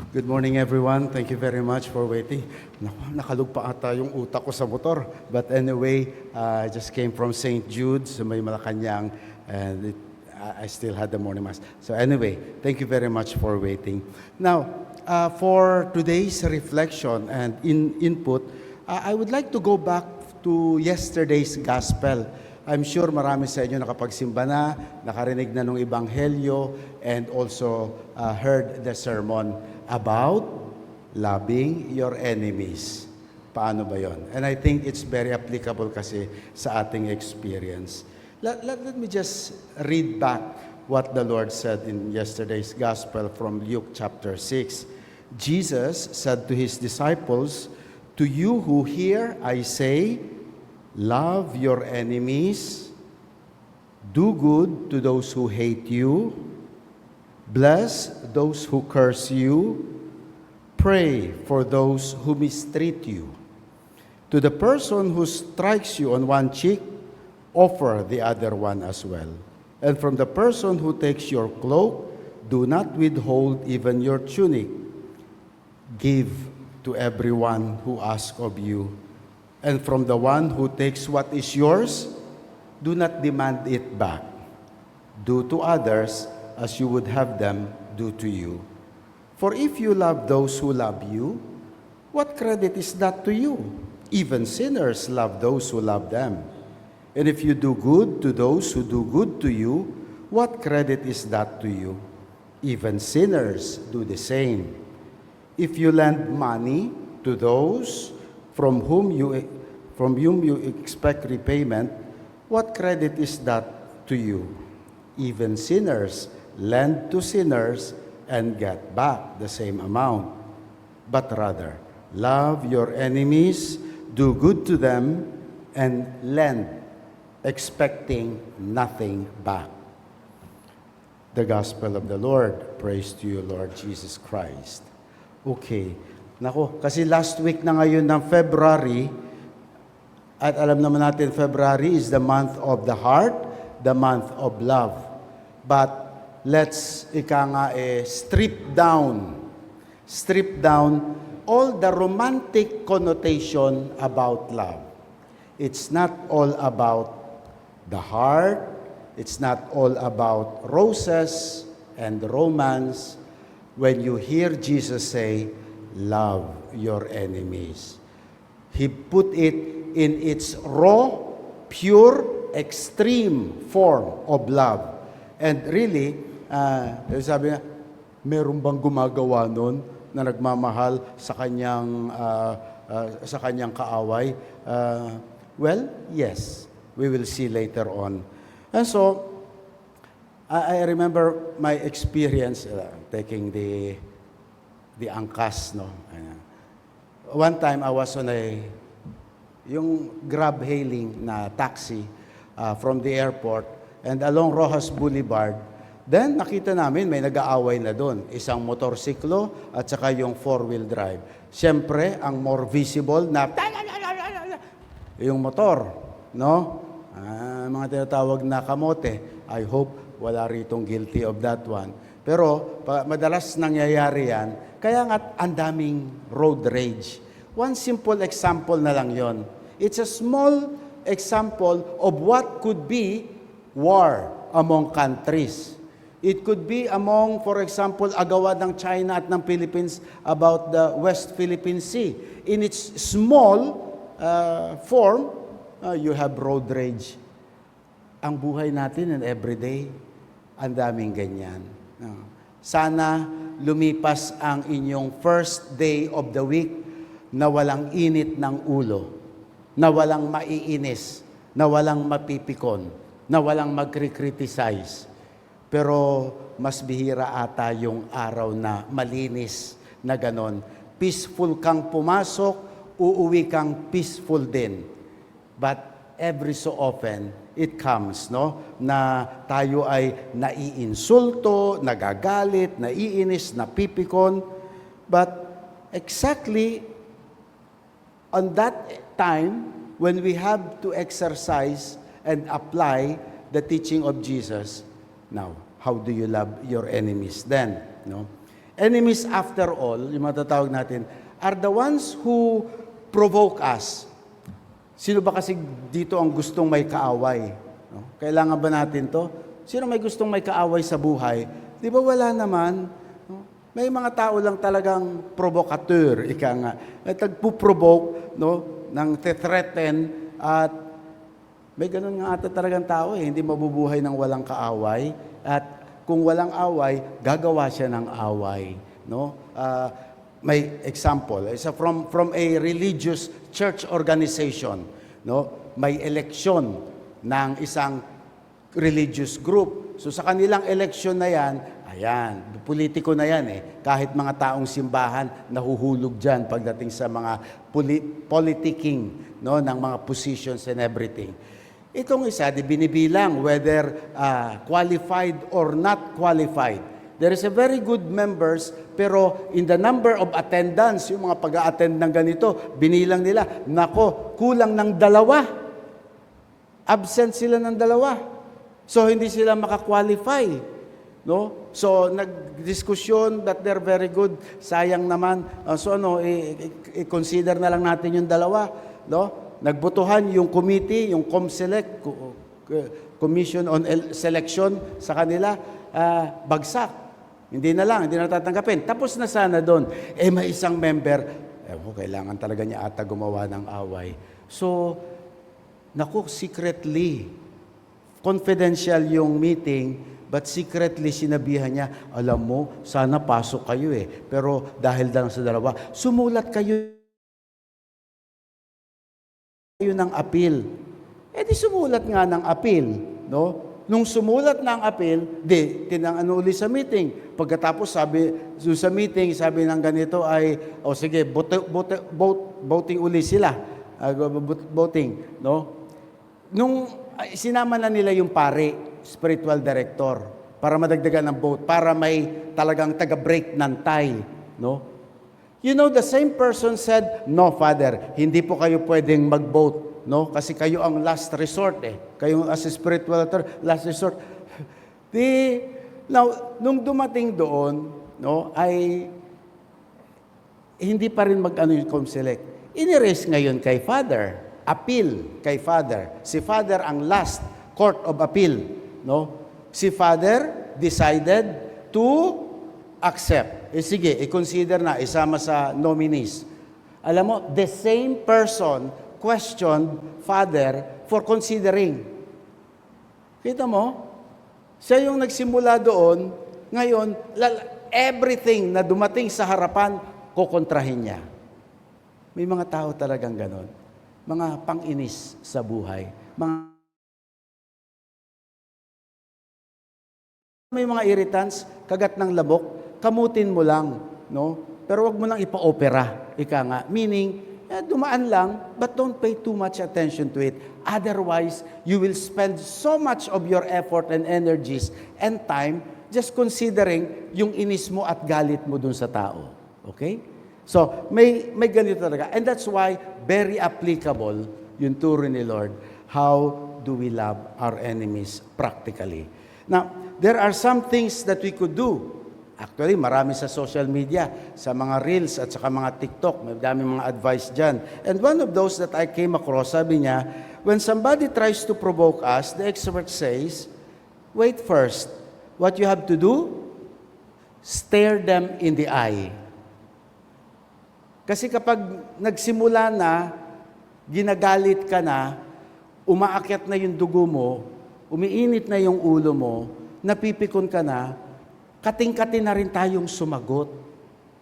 Good morning, everyone. Thank you very much for waiting. Nakalugpa ata yung utak ko sa motor. But anyway, I just came from St. Jude, so may Malacanang, and I still had the morning mass. So anyway, thank you very much for waiting. Now, for today's reflection and input, I would like to go back to yesterday's gospel. I'm sure marami sa inyo nakapagsimba na, nakarinig na ng Ebanghelyo, and also heard the sermon about loving your enemies. Paano ba yon? And I think it's very applicable kasi sa ating experience. Let me just read back what the Lord said in yesterday's gospel from Luke chapter 6. Jesus said to his disciples, "To you who hear, I say, love your enemies, do good to those who hate you, bless those who curse you, pray for those who mistreat you. To the person who strikes you on one cheek, offer the other one as well. And from the person who takes your cloak, do not withhold even your tunic. Give to everyone who asks of you. And from the one who takes what is yours, do not demand it back. Do to others as you would have them do to you. For if you love those who love you, what credit is that to you? Even sinners love those who love them. And if you do good to those who do good to you, what credit is that to you? Even sinners do the same. If you lend money to those from whom you expect repayment, what credit is that to you? Even sinners lend to sinners and get back the same amount. But rather, love your enemies, do good to them, and lend, expecting nothing back." The Gospel of the Lord. Praise to you, Lord Jesus Christ. Okay. Nako, kasi last week na ngayon ng February, at alam naman natin February is the month of the heart, the month of love. But let's strip down all the romantic connotation about love. It's not all about the heart, it's not all about roses and romance. When you hear Jesus say, love your enemies, He put it in its raw, pure, extreme form of love. And really, sabi niya, meron bang gumagawa nun na nagmamahal sa kanyang kaaway? Well, yes. We will see later on. And so, I remember my experience taking the angkas, no? One time, I was on yung grab hailing na taxi from the airport, and along Rojas Boulevard, then nakita namin may nag-aaway na doon. Isang motorsiklo at saka yung four-wheel drive. Siyempre, ang more visible na yung motor, no? Mga tinatawag na kamote. I hope wala ritong guilty of that one. Pero madalas nangyayari yan, kaya nga ang daming road rage. One simple example na lang yon. It's a small example of what could be war among countries. It could be among, for example, agawan ng China at ng Philippines about the West Philippine Sea. In its small form, you have road rage. Ang buhay natin and everyday, ang daming ganyan. Sana lumipas ang inyong first day of the week na walang init ng ulo, na walang maiinis, na walang mapipikon, na walang magkri-criticize. Pero mas bihira ata yung araw na malinis na ganon. Peaceful kang pumasok, uuwi kang peaceful din. But every so often, it comes, no? Na tayo ay naiinsulto, nagagalit, naiinis, napipikon. But exactly on that time, when we have to exercise and apply the teaching of Jesus, now, how do you love your enemies then? No? enemies after all, yung matatawag natin, are the ones who provoke us. Sino ba kasi dito ang gustong may kaaway? No? Kailangan ba natin to? Sino may gustong may kaaway sa buhay? Di ba wala naman? No? May mga tao lang talagang provocateur, ika nga. Nagpo-provoke, no? Nang te-threaten, at may ganun nga ata talagang tao eh. Hindi mabubuhay ng walang kaaway. At kung walang away, gagawa siya ng away. No? May example. Isa from a religious church organization. No? May eleksyon ng isang religious group. So sa kanilang eleksyon na yan, ayan, politiko na yan eh. Kahit mga taong simbahan, nahuhulog dyan pagdating sa mga politicking, no? Ng mga positions and everything. Itong isa, di binibilang whether qualified or not qualified. There is a very good members, pero in the number of attendance, yung mga pag-a-attend ng ganito, binilang nila, nako, kulang ng 2. Absent sila ng 2. So, hindi sila makakwalify. No? So, nagdiskusyon that they're very good. Sayang naman. I-consider na lang natin yung 2. No? Nagbotohan yung committee, yung COMSELEC, Commission on Selection sa kanila, bagsak. Hindi na tatanggapin. Tapos na sana doon. May isang member, kailangan talaga niya ata gumawa ng away. So, secretly, confidential yung meeting, but secretly sinabihan niya, alam mo, sana pasok kayo eh. Pero dahil lang sa 2, sumulat kayo ng appeal. Di sumulat nga ng appeal, no? Nung sumulat ng appeal, uli sa meeting. Pagkatapos sa meeting, sabi ng ganito ay, sige, voting uli sila. Voting, no? Nung sinama na nila yung pare, spiritual director, para madagdagan ng vote, para may talagang taga-break ng tie, no? You know, the same person said, no, Father, hindi po kayo pwedeng mag-vote, no? Kasi kayo ang last resort eh. Kayo as a spiritual author, last resort. Now, nung dumating doon, no, ay hindi pa rin mag-ano yung COMSELEC. Iniraise ngayon kay Father, appeal kay Father. Si Father ang last court of appeal, no? Si Father decided to accept. Sige, i-consider na, isama sa nominees. Alam mo, the same person questioned Father for considering. Kita mo? Siya yung nagsimula doon, ngayon, everything na dumating sa harapan, kukontrahin niya. May mga tao talagang ganon. Mga pang-inis sa buhay. May mga irritants, kagat ng labok, kamutin mo lang, no? Pero wag mo nang ipa-opera, ika nga. Meaning, dumaan lang, but don't pay too much attention to it. Otherwise, you will spend so much of your effort and energies and time just considering yung inis mo at galit mo dun sa tao. Okay? So, may ganito talaga. And that's why, very applicable yung turo ni Lord, how do we love our enemies practically. Now, there are some things that we could do. Actually, marami sa social media, sa mga Reels at saka mga TikTok. May dami mga advice dyan. And one of those that I came across, sabi niya, when somebody tries to provoke us, the expert says, wait first. What you have to do? Stare them in the eye. Kasi kapag nagsimula na, ginagalit ka na, umaakyat na yung dugo mo, umiinit na yung ulo mo, napipikon ka na, kating-kating na rin tayong sumagot.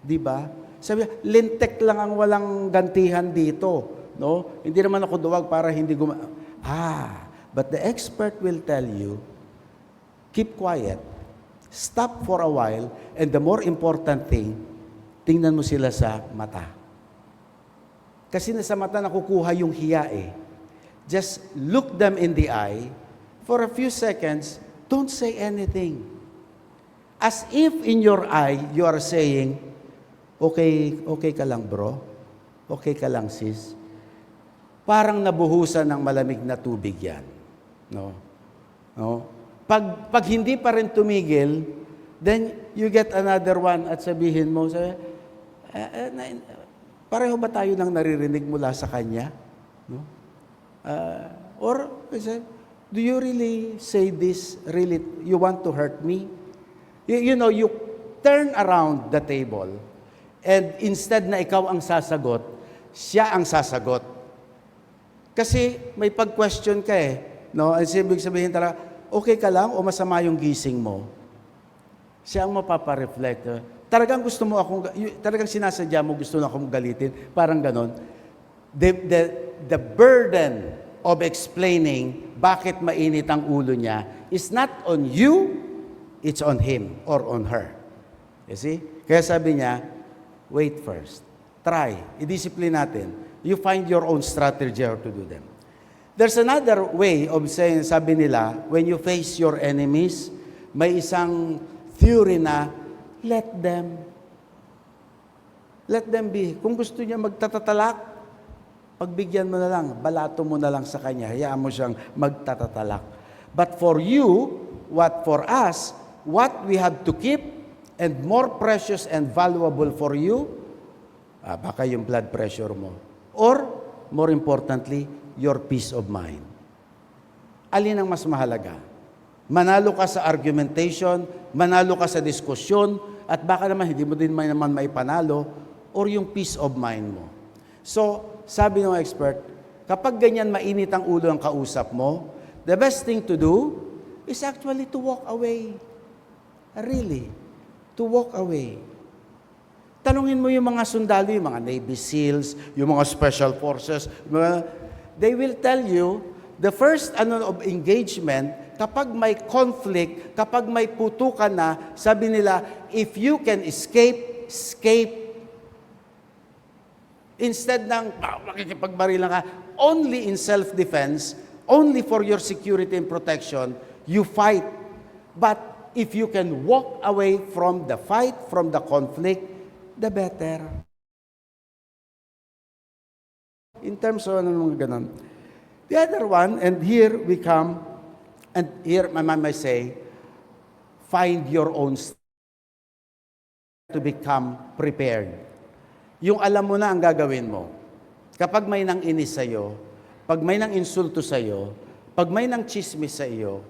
Di ba? Sabi, lintek lang ang walang gantihan dito. No? Hindi naman ako duwag para hindi but the expert will tell you, keep quiet, stop for a while, and the more important thing, tingnan mo sila sa mata. Kasi sa mata nakukuha yung hiya eh. Just look them in the eye, for a few seconds, don't say anything. As if in your eye, you are saying, okay ka lang bro? Okay ka lang sis? Parang nabuhusan ng malamig na tubig yan. No? Pag hindi pa rin tumigil, Then, you get another one at sabihin mo, pareho ba tayo nang naririnig mula sa Kanya? No? Or, do you really say this, really, you want to hurt me? You know, you turn around the table, and instead na ikaw ang sasagot, siya ang sasagot. Kasi may pag-question ka no? Ang ibig sabihin talaga, okay ka lang o masama yung gising mo? Siya ang mapapareflect. Talagang gusto mo akong, talagang sinasadya mo, gusto na akong galitin, parang ganon. The burden of explaining bakit mainit ang ulo niya is not on you, it's on him or on her. You see? Kaya sabi niya, wait first. Try. I-discipline natin. You find your own strategy how to do them. There's another way of saying, sabi nila, when you face your enemies, may isang theory na, let them be. Kung gusto niya magtatatalak, pagbigyan mo na lang, balato mo na lang sa kanya, hayaan mo siyang magtatatalak. But for you, for us, what we have to keep, and more precious and valuable for you, baka yung blood pressure mo. Or, more importantly, your peace of mind. Alin ang mas mahalaga? Manalo ka sa argumentation, manalo ka sa diskusyon, at baka naman hindi mo din naman maipanalo, or yung peace of mind mo. So, sabi ng expert, kapag ganyan mainit ang ulo ang kausap mo, the best thing to do is actually to walk away. Really, to walk away. Tanungin mo yung mga sundalo, yung mga Navy SEALs, yung mga Special Forces, they will tell you, the first of engagement, kapag may conflict, kapag may putukan na, sabi nila, if you can escape, escape. Instead ng, makikipagbarilan ka, only in self-defense, only for your security and protection, you fight. But if you can walk away from the fight, from the conflict, the better. In terms of mga ganun. The other one, and here we come, and here my mom may say, find your own to become prepared. Yung alam mo na ang gagawin mo. Kapag may nang inis sa'yo, pag may nang insulto sa'yo, pag may nang chismis sa iyo,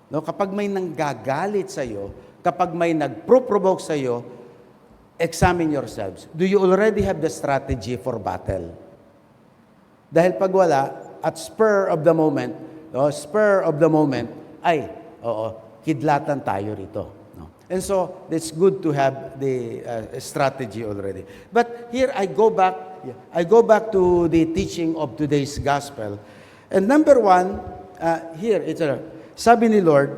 no, kapag may nang gagalit sa'yo, kapag may nag-provoke sa'yo, examine yourselves. Do you already have the strategy for battle? Dahil pag wala, at spur of the moment, kidlatan tayo rito. No? And so, it's good to have the strategy already. But here, I go back to the teaching of today's gospel. And number one, here, sabi ni Lord,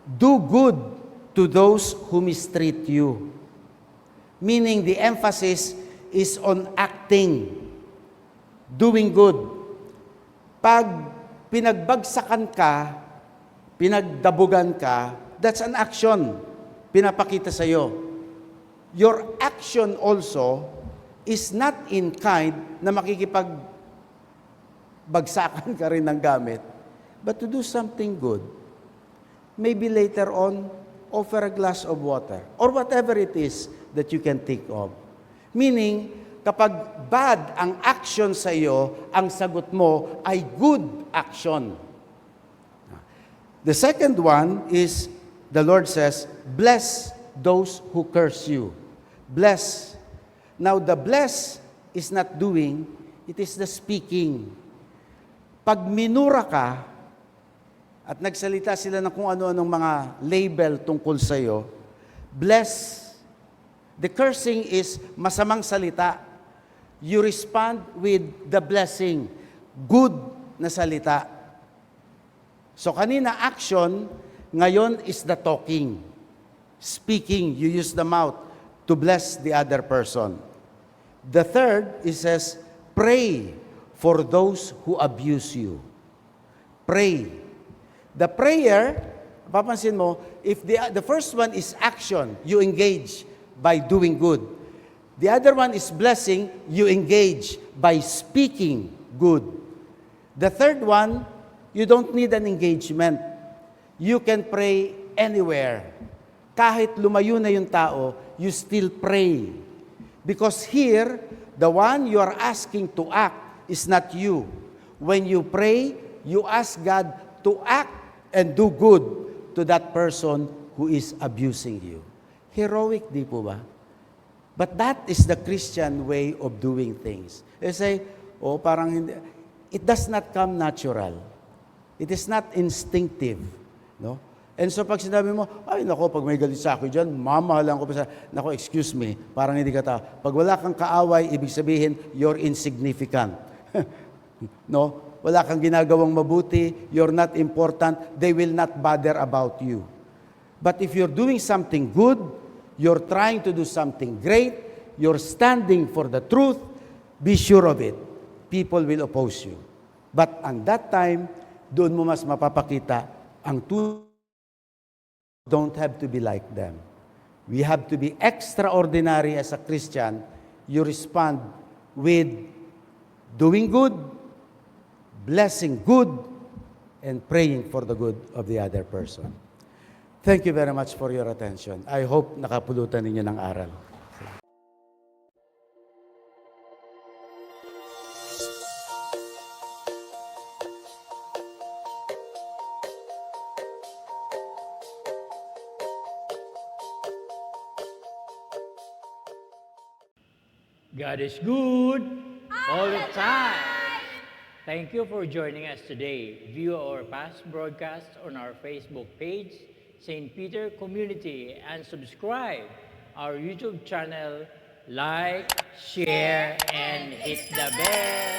do good to those who mistreat you. Meaning the emphasis is on acting, doing good. Pag pinagbagsakan ka, pinagdabugan ka, that's an action. Pinapakita sa iyo. Your action also is not in kind na makikipagbagsakan ka rin ng gamit, but to do something good. Maybe later on, offer a glass of water or whatever it is that you can think of. Meaning, kapag bad ang action sa iyo, ang sagot mo ay good action. The second one is, the Lord says, bless those who curse you. Bless. Now, the bless is not doing, it is the speaking. Pag minura ka, at nagsalita sila ng kung ano-anong mga label tungkol sa iyo, bless. The cursing is masamang salita. You respond with the blessing, good na salita. So kanina action, ngayon is the talking. Speaking, you use the mouth to bless the other person. The third, it says, pray for those who abuse you. Pray. The prayer, papansin mo, if the first one is action, you engage by doing good. The other one is blessing, you engage by speaking good. The third one, you don't need an engagement. You can pray anywhere. Kahit lumayo na yung tao, you still pray. Because here, the one you are asking to act is not you. When you pray, you ask God to act and do good to that person who is abusing you. Heroic, di po ba? But that is the Christian way of doing things. They say, oh, parang hindi. It does not come natural. It is not instinctive. No? And so pag sinabi mo, ay nako, pag may galit sa akin dyan, mamahalan ko pa sa, nako, excuse me, parang hindi ka tao. Pag wala kang kaaway, ibig sabihin, you're insignificant. No? Wala kang ginagawang mabuti, you're not important, they will not bother about you. But if you're doing something good, you're trying to do something great, you're standing for the truth, be sure of it. People will oppose you. But on that time, doon mo mas mapapakita ang don't have to be like them. We have to be extraordinary as a Christian. You respond with doing good, blessing good, and praying for the good of the other person. Thank you very much for your attention. I hope nakapulutan ninyo ng aral. God is good all the time. Thank you for joining us today. View our past broadcasts on our Facebook page, St. Peter Community, and subscribe our YouTube channel. Like, share, and hit the bell.